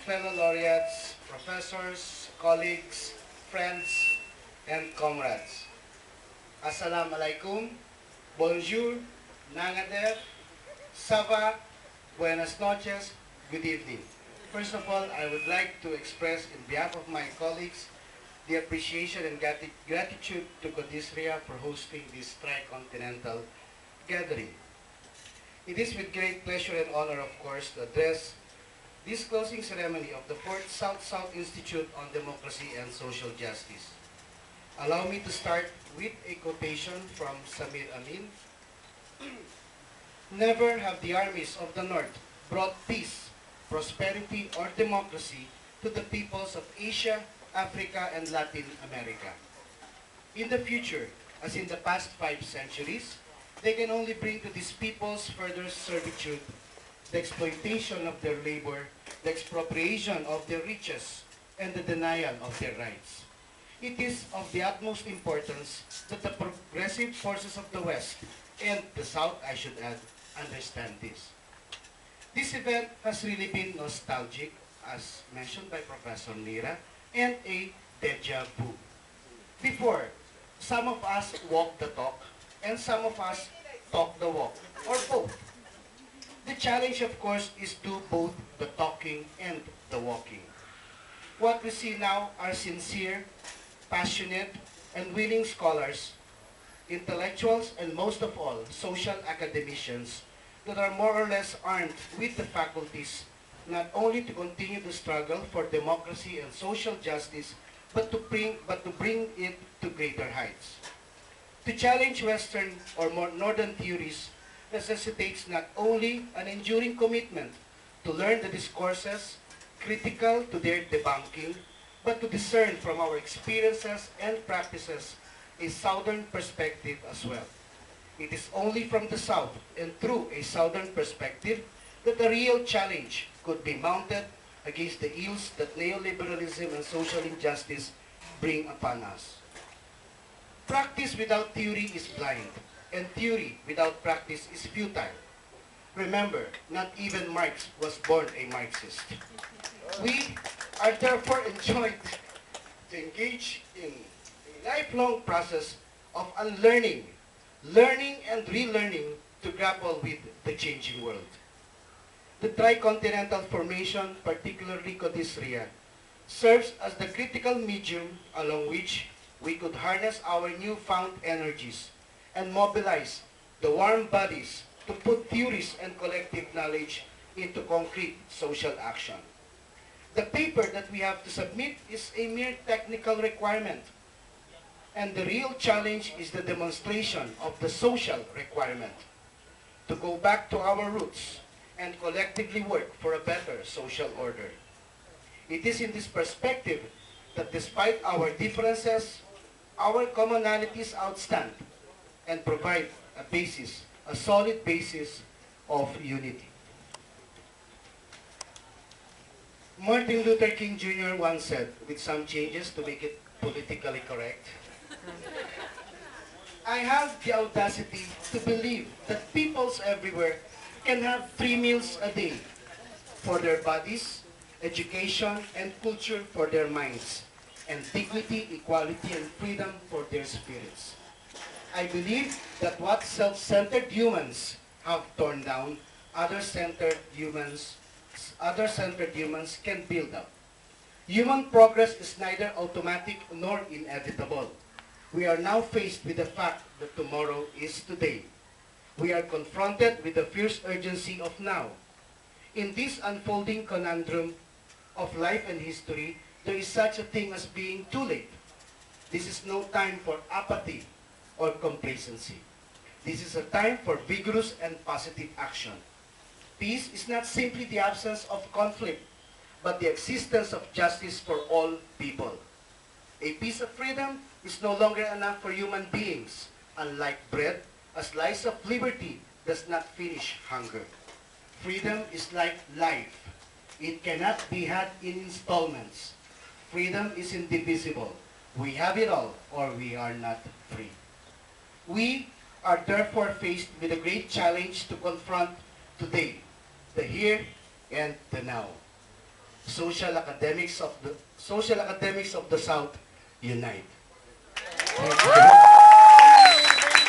fellow laureates, professors, colleagues, friends, and comrades. Assalamu alaikum, bonjour, nangader, sava, buenas noches, good evening. First of all, I would like to express in behalf of my colleagues the appreciation and gratitude to Codisria for hosting this tricontinental gathering. It is with great pleasure and honor, of course, to address this closing ceremony of the 4th South-South Institute on Democracy and Social Justice. Allow me to start with a quotation from Samir Amin. Never have the armies of the North brought peace, prosperity, or democracy to the peoples of Asia, Africa, and Latin America. In the future, as in the past 5 centuries, they can only bring to these peoples further servitude, the exploitation of their labor, the expropriation of their riches, and the denial of their rights. It is of the utmost importance that the progressive forces of the West, and the South, I should add, understand this. This event has really been nostalgic, as mentioned by Professor Nira, and a deja vu. Before, some of us walk the talk, and some of us talk the walk, or both. The challenge, of course, is to both the talking and the walking. What we see now are sincere, passionate, and willing scholars, intellectuals, and most of all, social academicians that are more or less armed with the faculties not only to continue the struggle for democracy and social justice, but to bring it to greater heights. To challenge Western or more Northern theories necessitates not only an enduring commitment to learn the discourses critical to their debunking, but to discern from our experiences and practices a Southern perspective as well. It is only from the South and through a Southern perspective that a real challenge could be mounted against the ills that neoliberalism and social injustice bring upon us. Practice without theory is blind, and theory without practice is futile. Remember, not even Marx was born a Marxist. We are therefore enjoined to engage in a lifelong process of unlearning, learning and relearning to grapple with the changing world. The tricontinental formation, particularly Codisria, serves as the critical medium along which we could harness our newfound energies and mobilize the warm bodies to put theories and collective knowledge into concrete social action. The paper that we have to submit is a mere technical requirement, and the real challenge is the demonstration of the social requirement to go back to our roots and collectively work for a better social order. It is in this perspective that despite our differences, our commonalities outstand and provide a basis, a solid basis of unity. Martin Luther King Jr. once said, with some changes to make it politically correct, I have the audacity to believe that peoples everywhere can have 3 meals a day for their bodies, education, and culture for their minds, and dignity, equality, and freedom for their spirits. I believe that what self-centered humans have torn down, other-centered humans can build up. Human progress is neither automatic nor inevitable. We are now faced with the fact that tomorrow is today. We are confronted with the fierce urgency of now. In this unfolding conundrum of life and history, there is such a thing as being too late. This is no time for apathy or complacency. This is a time for vigorous and positive action. Peace is not simply the absence of conflict, but the existence of justice for all people. A piece of freedom is no longer enough for human beings. Unlike bread, a slice of liberty does not finish hunger. Freedom is like life. It cannot be had in installments. Freedom is indivisible. We have it all, or we are not free. We are therefore faced with a great challenge to confront today, the here and the now. Social academics of the South, unite.